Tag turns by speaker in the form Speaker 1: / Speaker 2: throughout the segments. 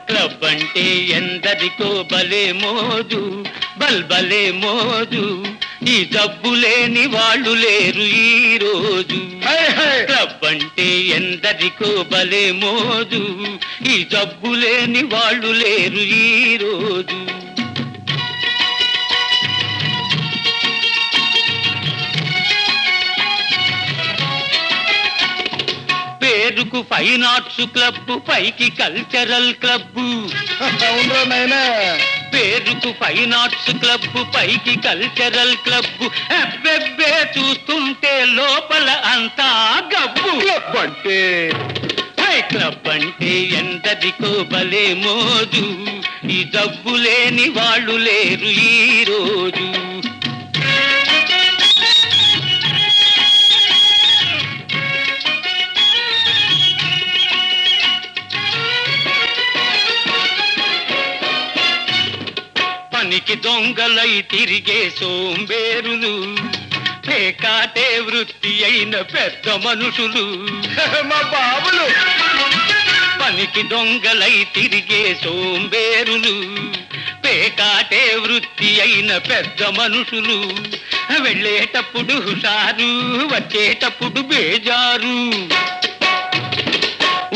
Speaker 1: Club అంటే ఎందరికో భలే మోజు, బల్బలే మోజు. ఈ జబ్బు లేని వాళ్ళు లేరు ఈ రోజు. క్లబ్ అంటే ఎందరికో భలే మోజు, ఈ జబ్బు లేని వాళ్ళు లేరు ఈ రోజు. పేరుకు ఫైన్ ఆర్ట్స్ క్లబ్, పైకి కల్చరల్ క్లబ్. పేరుకు ఫైన్ ఆర్ట్స్ క్లబ్, పైకి కల్చరల్ క్లబ్. అబ్బెబ్బే చూస్తుంటే లోపల అంతా గబ్బు.
Speaker 2: క్లబ్ అంటే
Speaker 1: క్లబ్ అంటే ఎందరికో భలే మోజు, ఈ జబ్బు లేని వాళ్ళు లేరు ఈ రోజు. పనికి దొంగలై తిరిగే సోంబేరులు, పేకాటే వృత్తి అయిన పెద్ద మనుషులు.
Speaker 2: మా బాబులు
Speaker 1: పనికి దొంగలై తిరిగే సోంబేరులు, పేకాటే వృత్తి అయిన పెద్ద మనుషులు. వెళ్ళేటప్పుడు హుషారు, వచ్చేటప్పుడు బేజారు.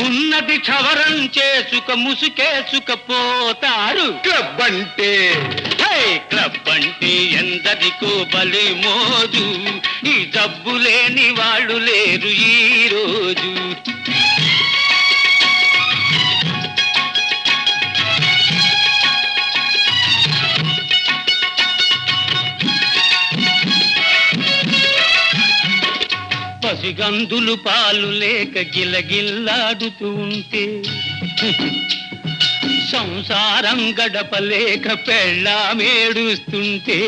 Speaker 1: ఉన్నది క్షవరం చేసుక ముసుకేసుకపోతారు.
Speaker 2: క్లబ్ అంటే
Speaker 1: క్లబ్ అంటే ఎందరికో భలే మోజు, ఈ జబ్బు లేని వాళ్ళు లేరు ఈ రోజు. పసిగందులు పాలు లేక గిలగిల్లాడుతూ ఉంటే, సంసారం గడపలేక పెళ్ళామేడుస్తుంటే.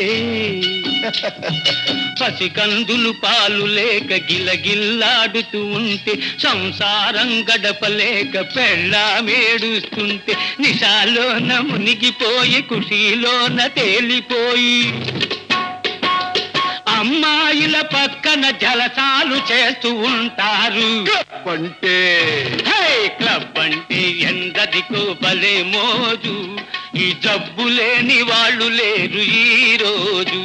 Speaker 1: పసికందులు పాలు లేక గిలగిల్లాడుతూ ఉంటే, సంసారం గడపలేక పెళ్ళామేడుస్తుంటే. నిశాలోన మునిగిపోయి ఖుషీలోన తేలిపోయి, అమ్మాయిల పక్కన జలసాలు చేస్తూ ఉంటారు.
Speaker 2: క్లబ్ అంటే
Speaker 1: క్లబ్ అంటే ఎందరికో భలే మోజు, ఈ జబ్బు లేని వాళ్ళు లేరు ఈ రోజు.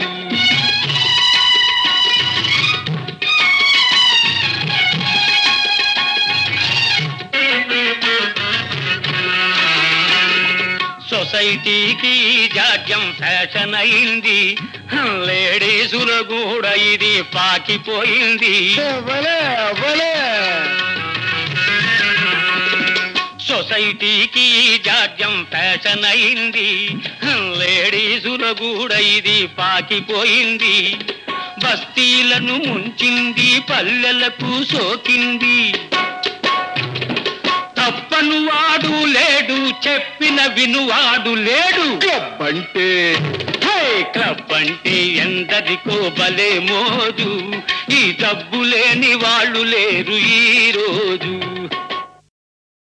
Speaker 1: సొసైటీకి జాడ్యం ఫ్యాషన్ అయింది, లేడీసుల కూడా ఇది పాకిపోయింది. సొసైటీకి జాడ్యం ఫ్యాషన్ అయింది, లేడీసుల కూడా ఇది పాకిపోయింది. బస్తీలను ముంచింది, పల్లెలకు సోకింది. తప్పను వాడు లేడు, చెప్పిన వినువాడు లేడు.
Speaker 2: క్లబ్ అంటే
Speaker 1: క్లబ్ అంటే ఎందరికో భలే మోజు, ఈ జబ్బు లేని వాళ్ళు లేరు ఈ రోజు.